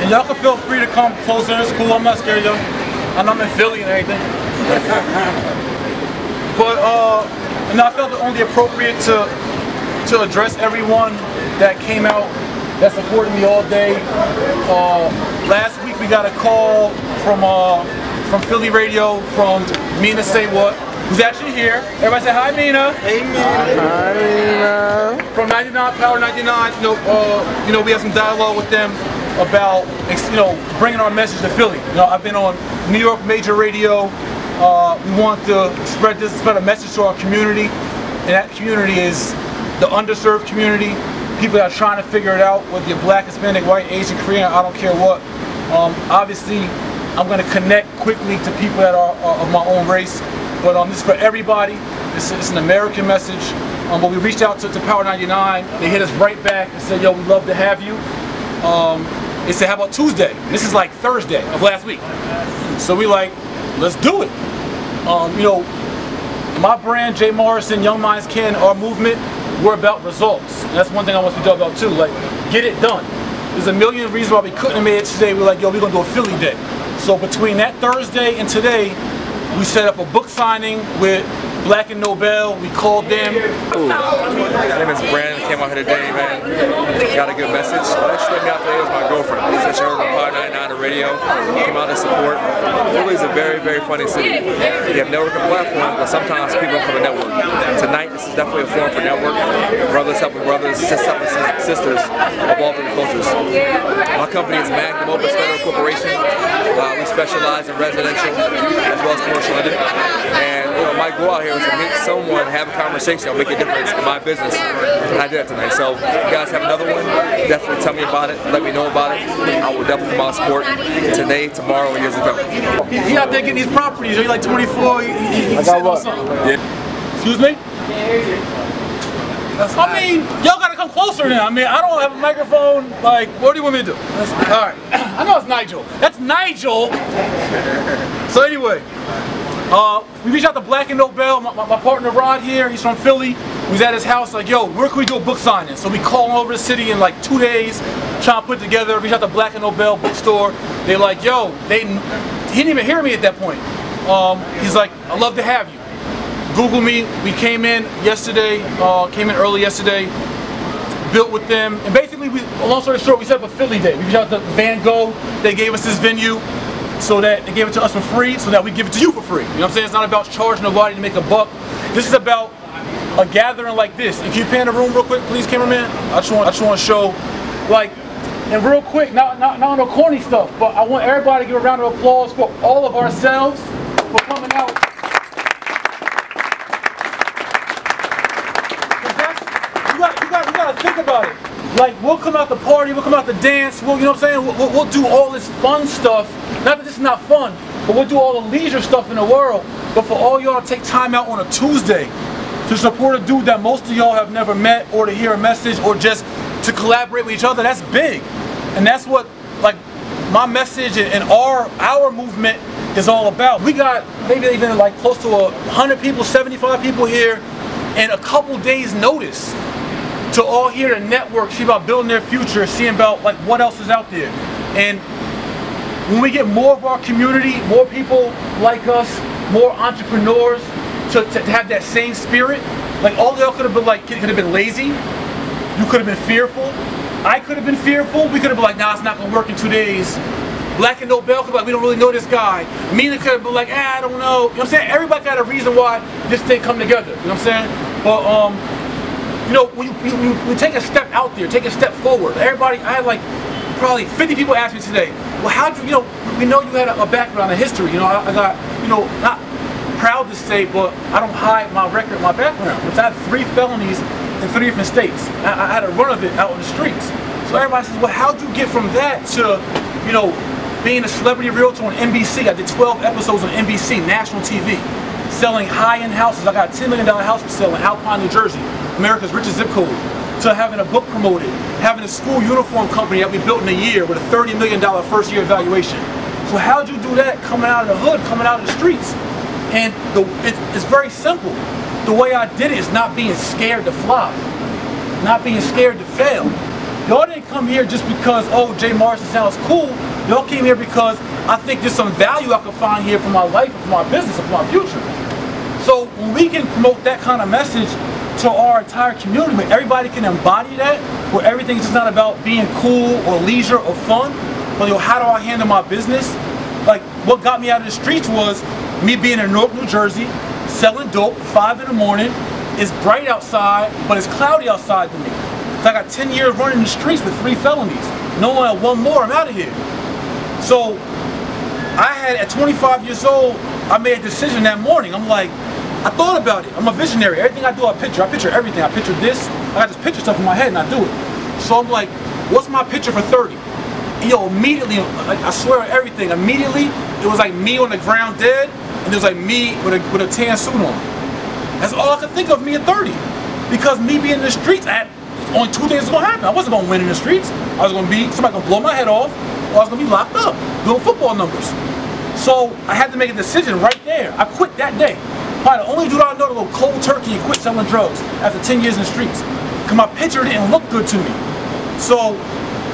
And y'all can feel free to come closer. It's cool. I'm not scared, yo. And I'm in Philly and everything. But and I felt it only appropriate to address everyone that came out, that supported me all day. Last week we got a call from Philly Radio from Mina Say What, who's actually here. Everybody say hi, Mina. Hey, Mina. Hi, Mina. From 99 Power 99. You know, we had some dialogue with them about, bringing our message to Philly. I've been on New York major radio. We want to spread a message to our community, and that community is the underserved community. People that are trying to figure it out, whether you're black, Hispanic, white, Asian, Korean, I don't care what. Obviously, I'm going to connect quickly to people that are of my own race, but this is for everybody. It's an American message. But we reached out to Power 99. They hit us right back and said, yo, we'd love to have you. They said, how about Tuesday? This is like Thursday of last week. So we like, let's do it. My brand, J. Morrison, Young Minds Can, our movement, we're about results. And that's one thing I want to talk about too, like, get it done. There's a million reasons why we couldn't have made it today. We're like, yo, we're gonna do a Philly day. So between that Thursday and today, we set up a book signing with Black and Nobel. We called them. My name is Brandon. Came out here today, man. Got a good message. What actually made me out today was my girlfriend. She heard on Power 99 on the radio. Came out to support. Philly is a very, very funny city. You have networking platforms, but sometimes people come to network. Tonight, this is definitely a forum for network. Brothers helping brothers, sisters helping sisters of all different cultures. My company is Magnum Opus Federal Corporation. We specialize in residential as well as commercial lending. And my goal out here was to meet someone, have a conversation that will make a difference in my business. And I did that tonight. So if you guys have another one, definitely tell me about it. Let me know about it. I will definitely come out and support today, tomorrow, and years to come. He out there getting these properties. You're like 24. I got what? Yeah. Excuse me? I mean, y'all gotta come closer now. I mean, I don't have a microphone. Like, what do you want me to do? All right. I know it's Nigel. That's Nigel. So anyway, we reached out to Black and Nobel. My partner Rod here. He's from Philly. We was at his house. Like, yo, where can we do a book signing? So we called all over the city in like 2 days, trying to put it together. Reached out to Black and Nobel bookstore. They like, yo, he didn't even hear me at that point. He's like, I'd love to have you. Google me. We came in yesterday, came in early yesterday, built with them, and basically, long story short, we set up a Philly day. We reached out to Van Gogh. They gave us this venue so that they gave it to us for free, so that we give it to you for free. You know what I'm saying? It's not about charging nobody to make a buck. This is about a gathering like this. And can you pan the room real quick, please, cameraman? I just want to show, like, and real quick, not on no corny stuff, but I want everybody to give a round of applause for all of ourselves for coming out. You gotta think about it. Like, we'll come out to party, we'll come out to dance, you know what I'm saying? We'll do all this fun stuff. Not that this is not fun, but we'll do all the leisure stuff in the world. But for all y'all to take time out on a Tuesday to support a dude that most of y'all have never met, or to hear a message, or just to collaborate with each other, that's big. And that's what, like, my message and our movement is all about. We got maybe even like close to 100 people, 75 people here, and a couple days notice to all here to network, see about building their future, seeing about like what else is out there. And when we get more of our community, more people like us, more entrepreneurs to have that same spirit, like all y'all could have been like, could have been lazy, you could have been fearful, I could have been fearful, we could have been like, nah, it's not gonna work in 2 days. Black and Nobel could be like, we don't really know this guy. Mina could have been like, I don't know. You know what I'm saying? Everybody got a reason why this thing come together. You know what I'm saying? But we take a step out there, take a step forward. Everybody, I had like probably 50 people ask me today, well, how'd you, we know you had a background, a history. I got, not proud to say, but I don't hide my record, my background. Because I had 3 felonies in 3 different states. I had a run of it out in the streets. So everybody says, well, how'd you get from that to, being a celebrity realtor on NBC? I did 12 episodes on NBC, national TV, selling high-end houses. I got a $10 million house for sale in Alpine, New Jersey, America's richest zip code, to having a book promoted, having a school uniform company that we built in a year with a $30 million first-year evaluation. So how'd you do that coming out of the hood, coming out of the streets? And it's very simple. The way I did it is not being scared to fly, not being scared to fail. Y'all didn't come here just because, oh, Jay Morrison sounds cool. They all came here because I think there's some value I can find here for my life, for my business, for my future. So when we can promote that kind of message to our entire community, where everybody can embody that, where everything's just not about being cool or leisure or fun, but how do I handle my business? Like, what got me out of the streets was me being in Newark, New Jersey, selling dope, 5 in the morning. It's bright outside, but it's cloudy outside to me. So I got 10 years running the streets with 3 felonies. No one, one more, I'm out of here. So I had, at 25 years old, I made a decision that morning. I'm like, I thought about it. I'm a visionary. Everything I do, I picture everything. I picture this. I got this picture stuff in my head and I do it. So I'm like, what's my picture for 30? And yo, immediately, I swear on everything, immediately, it was like me on the ground dead, and it was like me with a tan suit on. That's all I could think of me at 30. Because me being in the streets, only 2 things was gonna happen. I wasn't gonna win in the streets. I was gonna be, somebody gonna blow my head off, or I was gonna be locked up, doing football numbers. So I had to make a decision right there. I quit that day. Probably the only dude I know to go cold turkey and quit selling drugs after 10 years in the streets. Because my picture didn't look good to me. So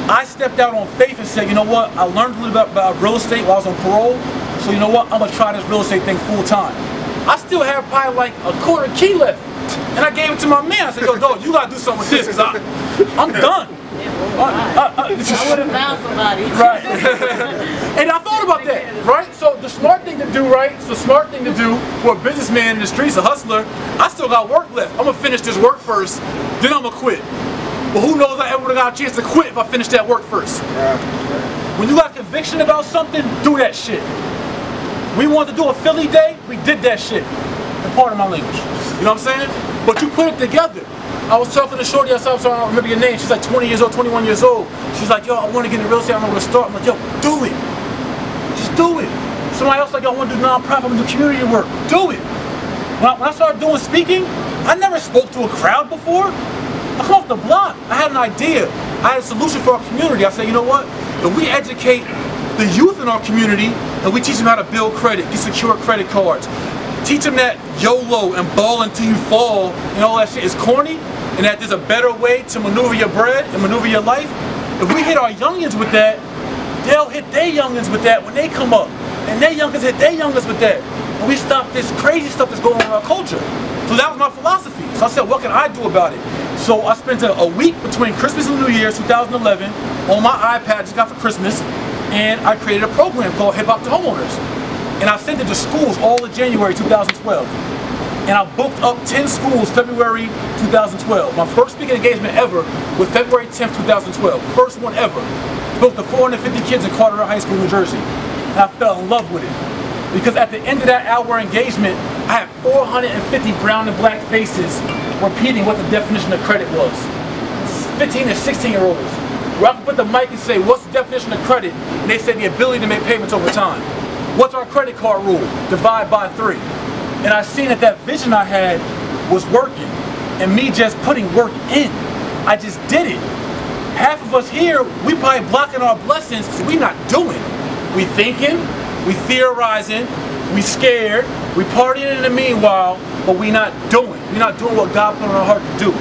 I stepped out on faith and said, you know what, I learned a little bit about real estate while I was on parole. So you know what, I'm gonna try this real estate thing full time. I still have probably like a quarter key left. And I gave it to my man. I said, yo, dog, you gotta do something with this, because I'm done. I would have found somebody. Right. And I thought about that, right? So the smart thing to do, right? It's the smart thing to do for a businessman in the streets, a hustler. I still got work left. I'm gonna finish this work first, then I'm gonna quit. But who knows I ever would have got a chance to quit if I finished that work first. When you got conviction about something, do that shit. We wanted to do a Philly day, we did that shit. And part of my language. You know what I'm saying? But you put it together. I was talking to Shorty outside, so I don't remember your name. She's like 20 years old, 21 years old. She's like, yo, I want to get into real estate, I don't know where to start. I'm like, yo, do it. Just do it. Somebody else like, yo, I want to do nonprofit, I want to do community work. Do it. When I started doing speaking, I never spoke to a crowd before. I come off the block. I had an idea. I had a solution for our community. I said, you know what? If we educate the youth in our community and we teach them how to build credit, get secure credit cards, teach them that YOLO and ball until you fall and all that shit is corny, and that there's a better way to maneuver your bread and maneuver your life. If we hit our youngins with that, they'll hit their youngins with that when they come up. And their youngins hit their youngins with that. And we stop this crazy stuff that's going on in our culture. So that was my philosophy. So I said, what can I do about it? So I spent a week between Christmas and New Year's 2011 on my iPad I just got for Christmas, and I created a program called Hip Hop to Homeowners. And I sent it to schools all of January 2012. And I booked up 10 schools February 2012. My first speaking engagement ever was February 10th, 2012. First one ever. Booked to 450 kids in Carteret High School, New Jersey. And I fell in love with it. Because at the end of that hour engagement, I had 450 brown and black faces repeating what the definition of credit was. 15 and 16-year-olds. Where I could put the mic and say, what's the definition of credit? And they said the ability to make payments over time. What's our credit card rule? Divide by 3. And I seen that that vision I had was working. And me just putting work in. I just did it. Half of us here, we probably blocking our blessings because we not doing. We thinking, we theorizing, we scared, we partying in the meanwhile, but we not doing. We're not doing what God put on our heart to do.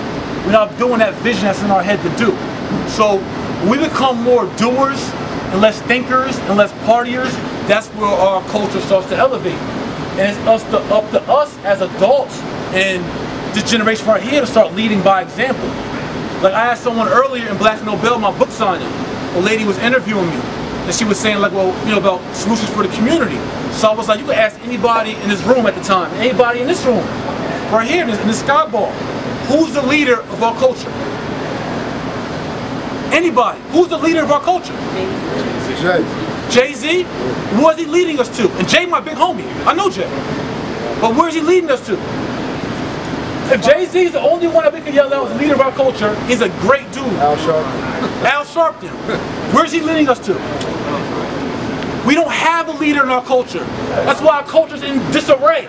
We're not doing that vision that's in our head to do. So we become more doers and less thinkers and less partiers. That's where our culture starts to elevate. And it's up to us as adults and this generation right here to start leading by example. Like I asked someone earlier in Black Nobel, my book signing, a lady was interviewing me. And she was saying like, well, you know, about solutions for the community. So I was like, you can ask anybody in this room at the time, anybody in this room, right here in this sky ball, who's the leader of our culture? Anybody, who's the leader of our culture? Jay-Z? Where's he leading us to? And Jay, my big homie, I know Jay. But where's he leading us to? If Jay-Z is the only one that we can yell out as leader of our culture, he's a great dude. Al Sharpton. Al Sharpton. Where's he leading us to? We don't have a leader in our culture. That's why our culture's in disarray.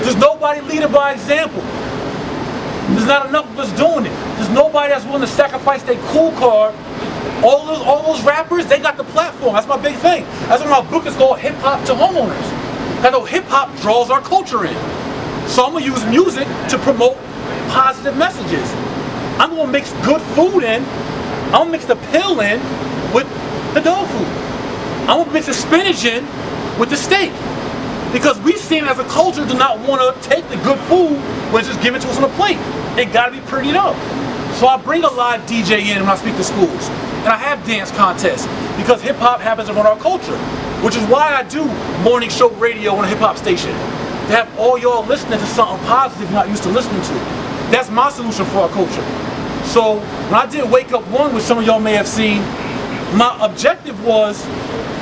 There's nobody leading by example. There's not enough of us doing it. There's nobody that's willing to sacrifice their cool card. All those rappers, they got the platform. That's my big thing. That's why my book is called Hip Hop to Homeowners. I know hip hop draws our culture in. So I'm gonna use music to promote positive messages. I'm gonna mix good food in. I'm I'm gonna mix the pill in with the dog food. I'm gonna mix the spinach in with the steak. Because we seem as a culture do not want to take the good food when it's just given to us on a plate. It gotta be prettied up. So I bring a live DJ in when I speak to schools. And I have dance contests because hip hop happens around our culture. Which is why I do morning show radio on a hip hop station. To have all y'all listening to something positive you're not used to listening to. That's my solution for our culture. So when I did Wake Up One, which some of y'all may have seen, my objective was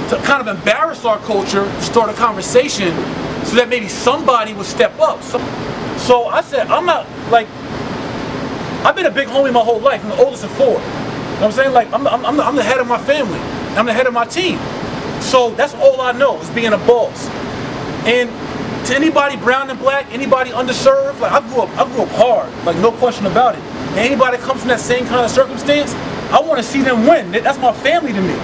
to kind of embarrass our culture, to start a conversation so that maybe somebody would step up. So I said, I'm not, like, I've been a big homie my whole life. I'm the oldest of 4. You know what I'm saying? Like, I'm the head of my family. I'm the head of my team. So that's all I know is being a boss. And to anybody brown and black, anybody underserved, like I grew up hard, like no question about it. And anybody that comes from that same kind of circumstance, I want to see them win. That's my family to me.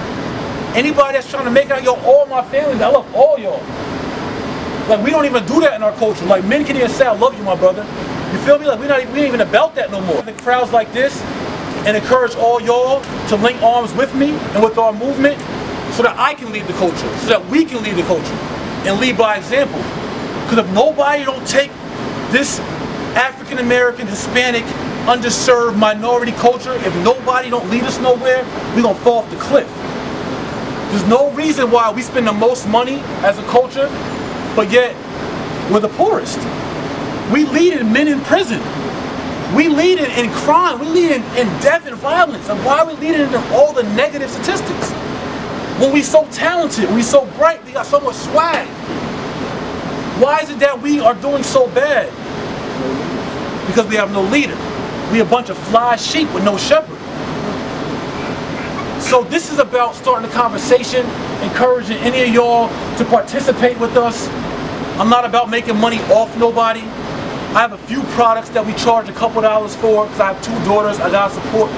Anybody that's trying to make out, all my family, I love all y'all. Like we don't even do that in our culture. Like men can even say, I love you, my brother. You feel me? Like we ain't even about that no more. The crowds like this and encourage all y'all to link arms with me and with our movement so that I can lead the culture, so that we can lead the culture and lead by example. Because if nobody don't take this African American, Hispanic, underserved minority culture, if nobody don't lead us nowhere, we're gonna fall off the cliff. There's no reason why we spend the most money as a culture, but yet we're the poorest. We lead in men in prison. We lead in crime. We lead in death and violence. And why are we leading in all the negative statistics? When we so talented, we so bright, we got so much swag. Why is it that we are doing so bad? Because we have no leader. We a bunch of fly sheep with no shepherd. So this is about starting a conversation, encouraging any of y'all to participate with us. I'm not about making money off nobody. I have a few products that we charge a couple dollars for because I have 2 daughters. I gotta support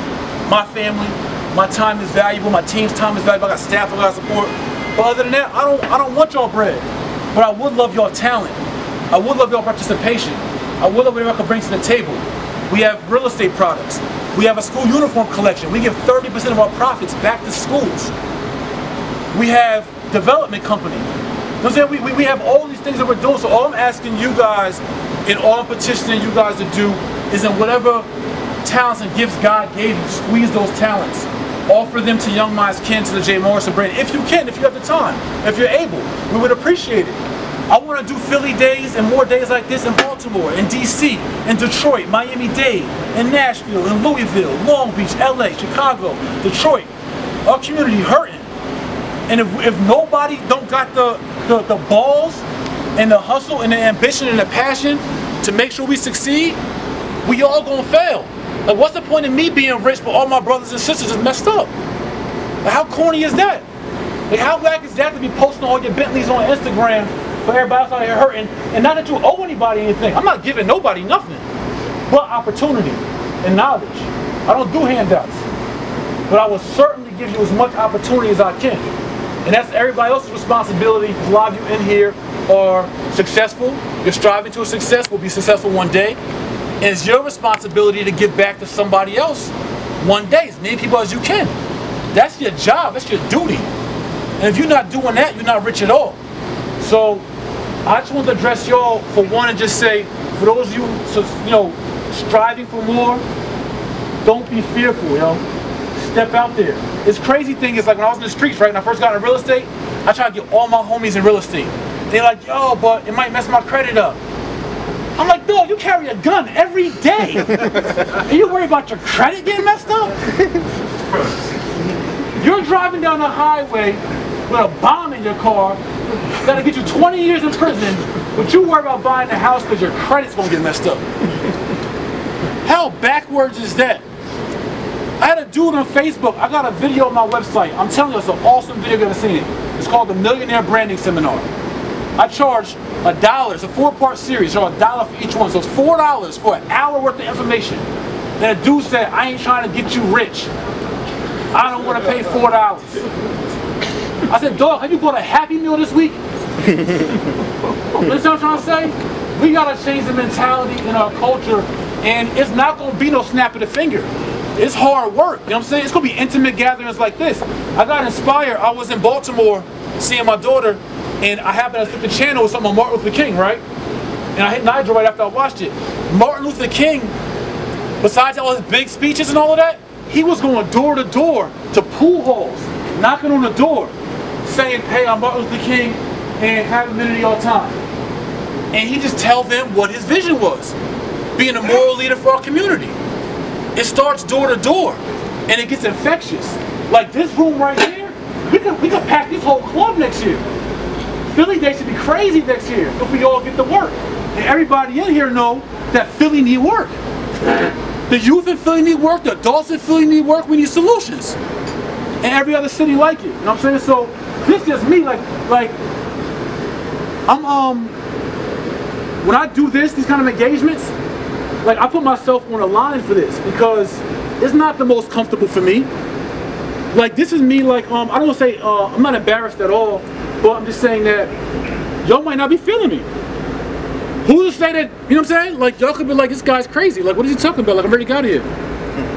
my family. My time is valuable. My team's time is valuable. I got staff I gotta support. But other than that, I don't want y'all bread. But I would love y'all talent. I would love y'all participation. I would love whatever I can bring to the table. We have real estate products. We have a school uniform collection. We give 30% of our profits back to schools. We have development company. You know what I'm saying? We have all these things that we're doing. So all I'm asking you guys, and all I'm petitioning you guys to do, is in whatever talents and gifts God gave you, squeeze those talents. Offer them to Young Minds Kin, to the J. Morrison brand. If you can, if you have the time, if you're able, we would appreciate it. I want to do Philly days and more days like this in Baltimore, in DC, in Detroit, Miami-Dade, in Nashville, in Louisville, Long Beach, LA, Chicago, Detroit. Our community hurting. And if nobody don't got the balls and the hustle and the ambition and the passion to make sure we succeed, we all gonna fail. Like, what's the point of me being rich but all my brothers and sisters is messed up? Like, how corny is that? Like, how whack is that to be posting all your Bentleys on Instagram for everybody else out here hurting, and not that you owe anybody anything. I'm not giving nobody nothing but opportunity and knowledge. I don't do handouts, but I will certainly give you as much opportunity as I can. And that's everybody else's responsibility. A lot of you in here are successful. You're striving to a success. Will be successful one day. And it's your responsibility to give back to somebody else one day, as many people as you can. That's your job. That's your duty. And if you're not doing that, you're not rich at all. So I just want to address y'all for one and just say, for those of you, striving for more, don't be fearful, yo. Step out there. This crazy thing is, like, when I was in the streets, right, when I first got into real estate, I tried to get all my homies in real estate. They're like, yo, but it might mess my credit up. I'm like, dog, you carry a gun every day. Are you worried about your credit getting messed up? You're driving down the highway with a bomb in your car that'll get you 20 years in prison, but you worry about buying a house because your credit's gonna get messed up. How backwards is that? I had a dude on Facebook. I got a video on my website. I'm telling you, it's an awesome video. You've ever seen it. It's called the Millionaire Branding Seminar. I charge $1. It's a 4-part series. So $1 for each one. So it's $4 for an hour worth of information. Then a dude said, I ain't trying to get you rich. I don't want to pay $4. I said, dog, have you bought a Happy Meal this week? Listen what I'm trying to say? We got to change the mentality in our culture, and it's not going to be no snap of the finger. it's hard work, you know what I'm saying? It's gonna be intimate gatherings like this. I got inspired. I was in Baltimore seeing my daughter, and I happened to flip the channel with something on Martin Luther King, right? And I hit Nigel right after I watched it. Martin Luther King, besides all his big speeches and all of that, he was going door to door to pool halls, knocking on the door, saying, hey, I'm Martin Luther King, and have a minute of your time. And he just tell them what his vision was, being a moral leader for our community. It starts door to door, and it gets infectious. Like this room right here, we could pack this whole club next year. Philly Day should be crazy next year if we all get to work. And everybody in here know that Philly need work. The youth in Philly need work, the adults in Philly need work, we need solutions. And every other city like it, you know what I'm saying? So this just me, like I'm when I do these kind of engagements, like I put myself on a line for this because it's not the most comfortable for me. Like this is me, like I don't want to say I'm not embarrassed at all, but I'm just saying that y'all might not be feeling me. Who to say that, you know what I'm saying? Like y'all could be like, this guy's crazy. Like what is he talking about? Like I'm already got here.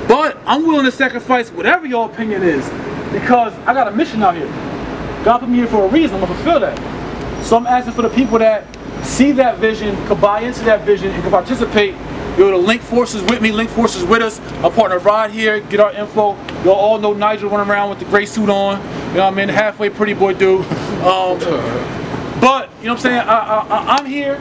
But I'm willing to sacrifice whatever your opinion is because I got a mission out here. God put me here for a reason. I'm gonna fulfill that. So I'm asking for the people that see that vision, could buy into that vision, and can participate. You're to link forces with me, link forces with us. Our partner Rod here, get our info. Y'all all know Nigel running around with the gray suit on. You know what I mean? Halfway pretty boy dude. But, you know what I'm saying? I'm here.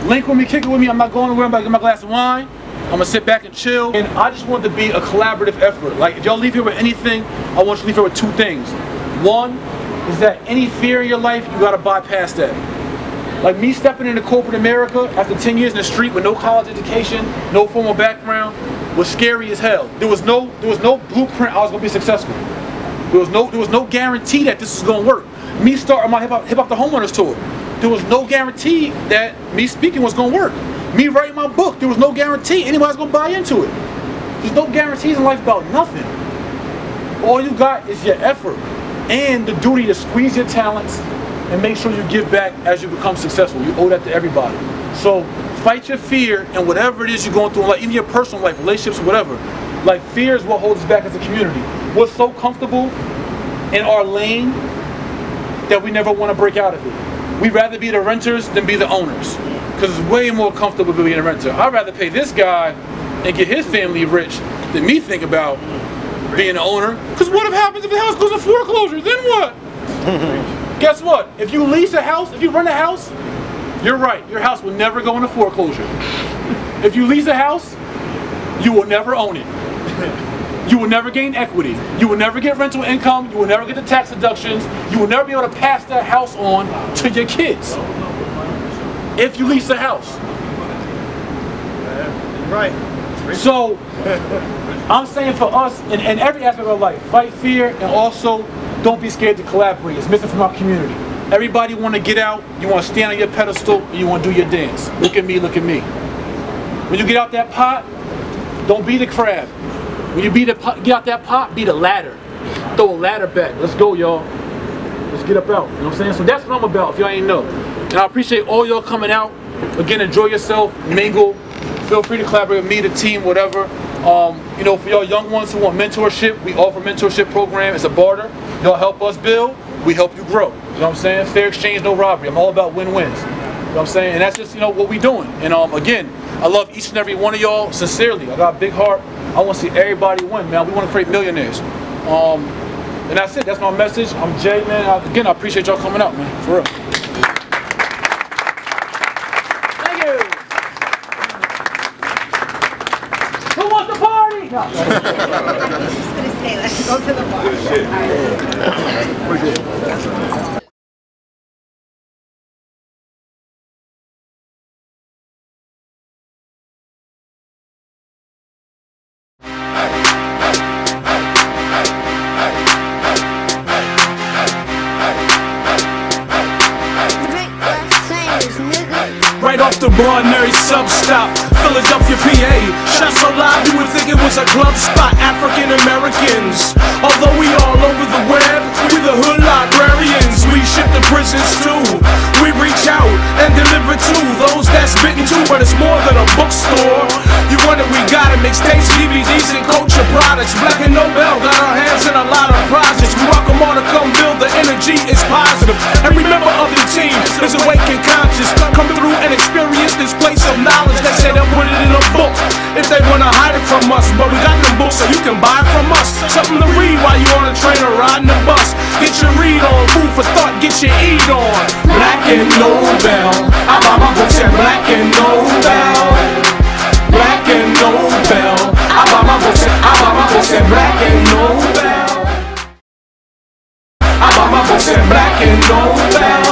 Link with me, kick it with me. I'm not going anywhere. I'm about to get my glass of wine. I'm gonna sit back and chill. And I just want it to be a collaborative effort. Like, if y'all leave here with anything, I want you to leave here with two things. One is that any fear in your life, you gotta bypass that. Like me stepping into corporate America after 10 years in the street with no college education, no formal background, was scary as hell. There was no blueprint I was gonna be successful. There was no guarantee that this was gonna work. Me starting my hip hop the homeowners tour, there was no guarantee that me speaking was gonna work. Me writing my book, there was no guarantee anybody's gonna buy into it. There's no guarantees in life about nothing. All you got is your effort and the duty to squeeze your talents and make sure you give back as you become successful. You owe that to everybody. So fight your fear and whatever it is you're going through, like even your personal life, relationships, whatever. Like fear is what holds us back as a community. We're so comfortable in our lane that we never want to break out of it. We'd rather be the renters than be the owners. Because it's way more comfortable being a renter. I'd rather pay this guy and get his family rich than me think about being an owner. Because what happens if the house goes in foreclosure? Then what? Guess what? If you lease a house, if you rent a house, you're right. Your house will never go into foreclosure. If you lease a house, you will never own it. You will never gain equity. You will never get rental income. You will never get the tax deductions. You will never be able to pass that house on to your kids. If you lease a house. Right. So, I'm saying for us, in every aspect of our life, fight fear and also don't be scared to collaborate. It's missing from our community. Everybody want to get out, you want to stand on your pedestal, and you want to do your dance. Look at me, look at me. When you get out that pot, don't be the crab. When you get out that pot, be the ladder. Throw a ladder back. Let's go, y'all. Let's get up out. You know what I'm saying? So that's what I'm about, if y'all ain't know. And I appreciate all y'all coming out. Again, enjoy yourself, mingle. Feel free to collaborate with me, the team, whatever. You know, for y'all young ones who want mentorship, we offer a mentorship program. It's a barter. Y'all help us build, we help you grow. You know what I'm saying? Fair exchange, no robbery. I'm all about win-wins. You know what I'm saying? And that's just, you know, what we doing. And again, I love each and every one of y'all sincerely. I got a big heart. I want to see everybody win, man. We want to create millionaires. And that's it. That's my message. I'm Jay, man. Again, I appreciate y'all coming out, man. For real. Thank you. Who wants to party? No. I'm just gonna say, let's go to the bar. Right off the Barnary sub-stop, Philadelphia, PA. Shot so loud you would think it was a club spot. African Americans, although we all over the web, we the hood librarians. We ship to prisons too. We reach out and deliver to those that's bitten too, but it's more than a bookstore. You want it, we got it. Mixtapes, DVDs, and culture. is awake and conscious. Come through and experience this place of knowledge. They say they'll put it in a book if they wanna hide it from us, but we got them books so you can buy it from us. Something to read while you on a train or riding the bus. Get your read on, food for thought, get your eat on. Black and Nobel, I buy my books at Black and Nobel. Black and Nobel, I buy my books at Black and Nobel. I buy my books at Black and Nobel.